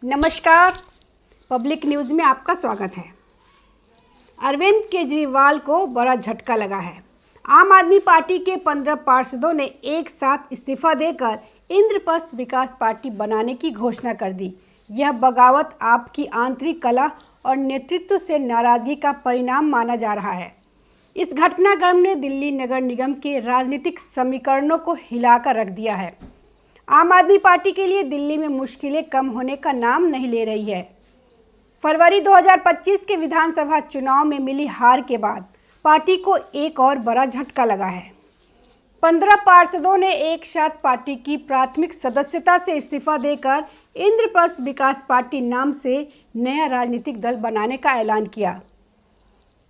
नमस्कार। Public news में आपका स्वागत है। अरविंद केजरीवाल को बड़ा झटका लगा है। आम आदमी पार्टी के 15 पार्षदों ने एक साथ इस्तीफा देकर इंद्रप्रस्थ विकास पार्टी बनाने की घोषणा कर दी। यह बगावत आपकी आंतरिक कला और नेतृत्व से नाराजगी का परिणाम माना जा रहा है। इस घटनाक्रम ने दिल्ली नगर निगम के राजनीतिक समीकरणों को हिलाकर रख दिया है। आम आदमी पार्टी के लिए दिल्ली में मुश्किलें कम होने का नाम नहीं ले रही है। फरवरी 2025 के विधानसभा चुनाव में मिली हार के बाद पार्टी को एक और बड़ा झटका लगा है। 15 पार्षदों ने एक साथ पार्टी की प्राथमिक सदस्यता से इस्तीफा देकर इंद्रप्रस्थ विकास पार्टी नाम से नया राजनीतिक दल बनाने का ऐलान किया।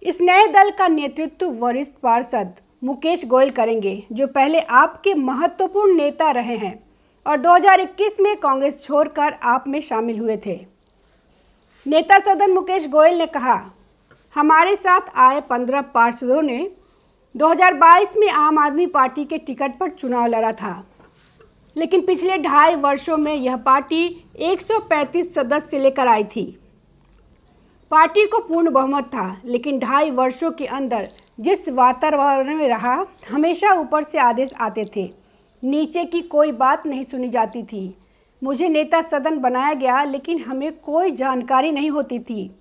इस नए दल का नेतृत्व वरिष्ठ पार्षद मुकेश गोयल करेंगे, जो पहले आप के महत्वपूर्ण नेता रहे हैं और 2021 में कांग्रेस छोड़कर आप में शामिल हुए थे। नेता सदन मुकेश गोयल ने कहा, हमारे साथ आए 15 पार्षदों ने 2022 में आम आदमी पार्टी के टिकट पर चुनाव लड़ा था, लेकिन पिछले 2.5 वर्षों में यह पार्टी 135 सदस्य लेकर आई थी। पार्टी को पूर्ण बहुमत था, लेकिन 2.5 वर्षों के अंदर जिस वातावरण में रहा, हमेशा ऊपर से आदेश आते थे, नीचे की कोई बात नहीं सुनी जाती थी। मुझे नेता सदन बनाया गया, लेकिन हमें कोई जानकारी नहीं होती थी।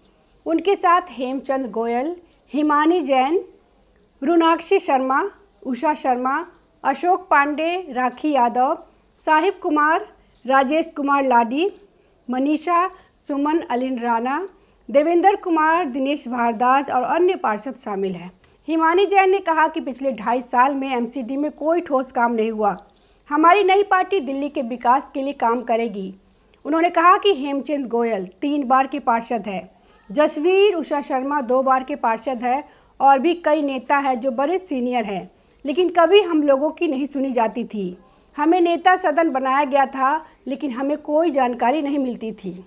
उनके साथ हेमचंद गोयल, हिमानी जैन, रुनाक्षी शर्मा, उषा शर्मा, अशोक पांडे, राखी यादव, साहिब कुमार, राजेश कुमार लाडी, मनीषा, सुमन अलिन राणा, देवेंद्र कुमार, दिनेश भारद्वाज और अन्य पार्षद शामिल हैं। हिमानी जैन ने कहा कि पिछले 2.5 साल में एमसीडी में कोई ठोस काम नहीं हुआ। हमारी नई पार्टी दिल्ली के विकास के लिए काम करेगी। उन्होंने कहा कि हेमचंद गोयल 3 बार के पार्षद है, जसवीर उषा शर्मा 2 बार के पार्षद है और भी कई नेता हैं जो बड़े सीनियर हैं, लेकिन कभी हम लोगों की नहीं सुनी जाती थी। हमें नेता सदन बनाया गया था, लेकिन हमें कोई जानकारी नहीं मिलती थी।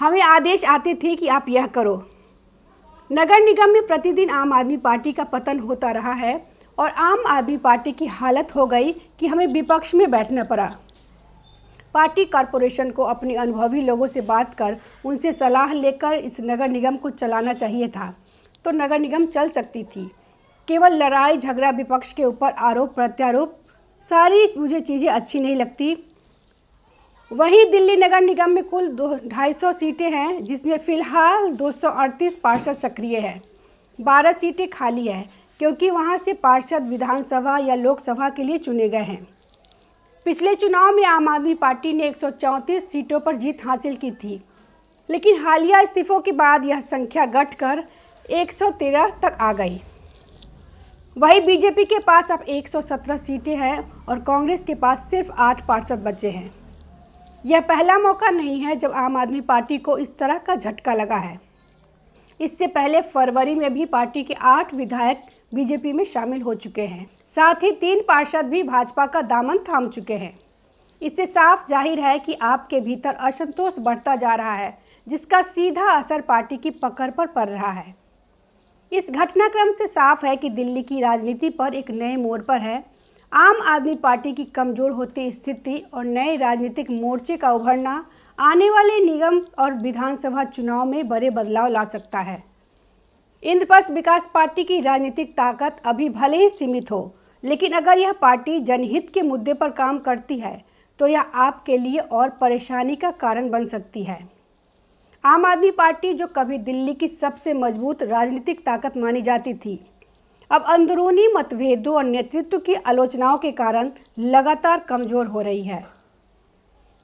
हमें आदेश आते थे कि आप यह करो। नगर निगम में प्रतिदिन आम आदमी पार्टी का पतन होता रहा है और आम आदमी पार्टी की हालत हो गई कि हमें विपक्ष में बैठना पड़ा। पार्टी कॉरपोरेशन को अपने अनुभवी लोगों से बात कर उनसे सलाह लेकर इस नगर निगम को चलाना चाहिए था, तो नगर निगम चल सकती थी। केवल लड़ाई झगड़ा, विपक्ष के ऊपर आरोप प्रत्यारोप, सारी मुझे चीज़ें अच्छी नहीं लगती। वहीं दिल्ली नगर निगम में कुल 250 सीटें हैं, जिसमें फ़िलहाल 238 पार्षद सक्रिय हैं। 12 सीटें खाली हैं, क्योंकि वहां से पार्षद विधानसभा या लोकसभा के लिए चुने गए हैं। पिछले चुनाव में आम आदमी पार्टी ने 134 सीटों पर जीत हासिल की थी, लेकिन हालिया इस्तीफों के बाद यह संख्या घटकर 113 तक आ गई। वहीं बीजेपी के पास अब 117 सीटें हैं और कांग्रेस के पास सिर्फ 8 पार्षद बचे हैं। यह पहला मौका नहीं है जब आम आदमी पार्टी को इस तरह का झटका लगा है। इससे पहले फरवरी में भी पार्टी के 8 विधायक बीजेपी में शामिल हो चुके हैं। साथ ही 3 पार्षद भी भाजपा का दामन थाम चुके हैं। इससे साफ जाहिर है कि आपके भीतर असंतोष बढ़ता जा रहा है, जिसका सीधा असर पार्टी की पकड़ पर पड़ रहा है। इस घटनाक्रम से साफ है कि दिल्ली की राजनीति पर एक नए मोड़ पर है। आम आदमी पार्टी की कमजोर होती स्थिति और नए राजनीतिक मोर्चे का उभरना आने वाले निगम और विधानसभा चुनाव में बड़े बदलाव ला सकता है। इंद्रप्रस्थ विकास पार्टी की राजनीतिक ताकत अभी भले ही सीमित हो, लेकिन अगर यह पार्टी जनहित के मुद्दे पर काम करती है तो यह आपके लिए और परेशानी का कारण बन सकती है। आम आदमी पार्टी, जो कभी दिल्ली की सबसे मजबूत राजनीतिक ताकत मानी जाती थी, अब अंदरूनी मतभेदों और नेतृत्व की आलोचनाओं के कारण लगातार कमजोर हो रही है।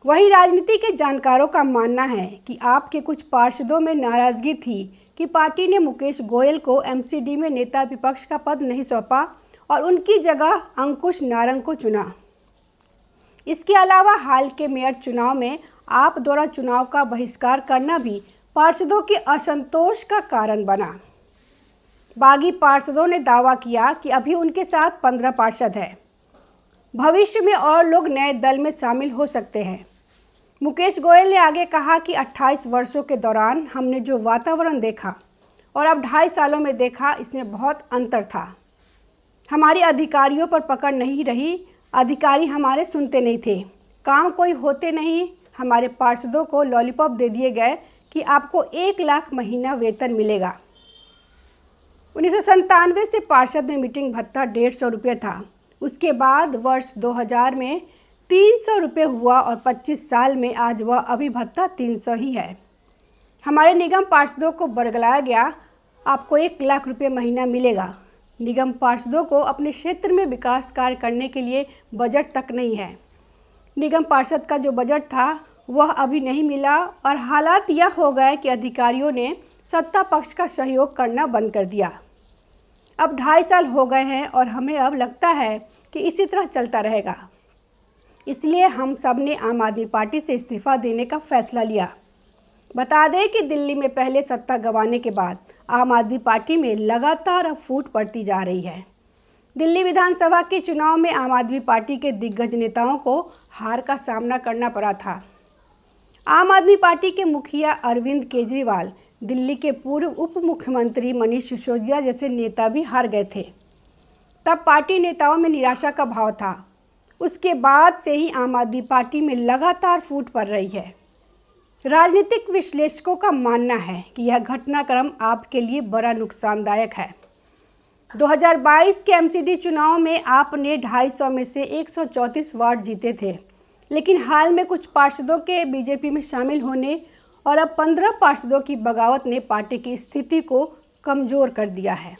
वहीं राजनीति के जानकारों का मानना है कि आपके कुछ पार्षदों में नाराजगी थी कि पार्टी ने मुकेश गोयल को एमसीडी में नेता विपक्ष का पद नहीं सौंपा और उनकी जगह अंकुश नारंग को चुना। इसके अलावा हाल के मेयर चुनाव में आप द्वारा चुनाव का बहिष्कार करना भी पार्षदों के असंतोष का कारण बना। बागी पार्षदों ने दावा किया कि अभी उनके साथ 15 पार्षद हैं। भविष्य में और लोग नए दल में शामिल हो सकते हैं। मुकेश गोयल ने आगे कहा कि 28 वर्षों के दौरान हमने जो वातावरण देखा और अब 2.5 सालों में देखा, इसमें बहुत अंतर था। हमारी अधिकारियों पर पकड़ नहीं रही, अधिकारी हमारे सुनते नहीं थे, काम कोई होते नहीं, हमारे पार्षदों को लॉलीपॉप दे दिए गए कि आपको 1 लाख महीना वेतन मिलेगा। 1997 से पार्षद में मीटिंग भत्ता 150 रुपये था। उसके बाद वर्ष 2000 में 300 रुपये हुआ और 25 साल में आज वह अभी भत्ता 300 ही है। हमारे निगम पार्षदों को बरगलाया गया, आपको 1 लाख रुपये महीना मिलेगा। निगम पार्षदों को अपने क्षेत्र में विकास कार्य करने के लिए बजट तक नहीं है। निगम पार्षद का जो बजट था वह अभी नहीं मिला और हालात यह हो गए कि अधिकारियों ने सत्ता पक्ष का सहयोग करना बंद कर दिया। अब 2.5 साल हो गए हैं और हमें अब लगता है कि इसी तरह चलता रहेगा। इसलिए हम सब ने आम आदमी पार्टी से इस्तीफा देने का फैसला लिया। बता दें कि दिल्ली में पहले सत्ता गंवाने के बाद आम आदमी पार्टी में लगातार अब फूट पड़ती जा रही है। दिल्ली विधानसभा के चुनाव में आम आदमी पार्टी के दिग्गज नेताओं को हार का सामना करना पड़ा था। आम आदमी पार्टी के मुखिया अरविंद केजरीवाल, दिल्ली के पूर्व उप मुख्यमंत्री मनीष सिसोदिया जैसे नेता भी हार गए थे। तब पार्टी नेताओं में निराशा का भाव था। उसके बाद से ही आम आदमी पार्टी में लगातार फूट पड़ रही है। राजनीतिक विश्लेषकों का मानना है कि यह घटनाक्रम आपके लिए बड़ा नुकसानदायक है। 2022 के एमसीडी चुनाव में आपने 250 में से 134 वार्ड जीते थे, लेकिन हाल में कुछ पार्षदों के बीजेपी में शामिल होने और अब 15 पार्षदों की बगावत ने पार्टी की स्थिति को कमज़ोर कर दिया है।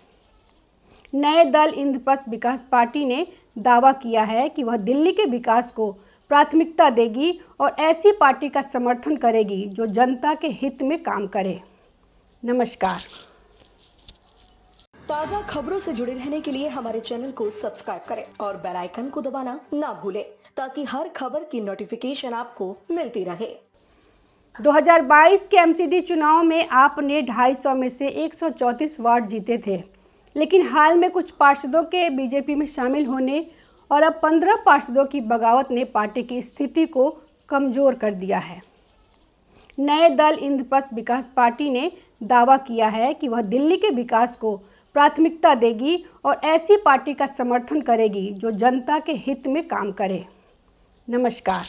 नए दल इंद्रप्रस्थ विकास पार्टी ने दावा किया है कि वह दिल्ली के विकास को प्राथमिकता देगी और ऐसी पार्टी का समर्थन करेगी जो जनता के हित में काम करे। नमस्कार। ताज़ा खबरों से जुड़े रहने के लिए हमारे चैनल को सब्सक्राइब करें और बेल आइकन को दबाना ना भूलें ताकि हर खबर की नोटिफिकेशन आपको मिलती रहे। 2022 के एमसीडी चुनाव में आपने 250 में से 134 वार्ड जीते थे, लेकिन हाल में कुछ पार्षदों के बीजेपी में शामिल होने और अब 15 पार्षदों की बगावत ने पार्टी की स्थिति को कमज़ोर कर दिया है। नए दल इंद्रप्रस्थ विकास पार्टी ने दावा किया है कि वह दिल्ली के विकास को प्राथमिकता देगी और ऐसी पार्टी का समर्थन करेगी जो जनता के हित में काम करे। नमस्कार।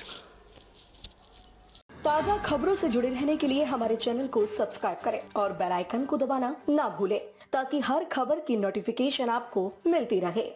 ताज़ा खबरों से जुड़े रहने के लिए हमारे चैनल को सब्सक्राइब करें और बेल आइकन को दबाना ना भूलें ताकि हर खबर की नोटिफिकेशन आपको मिलती रहे।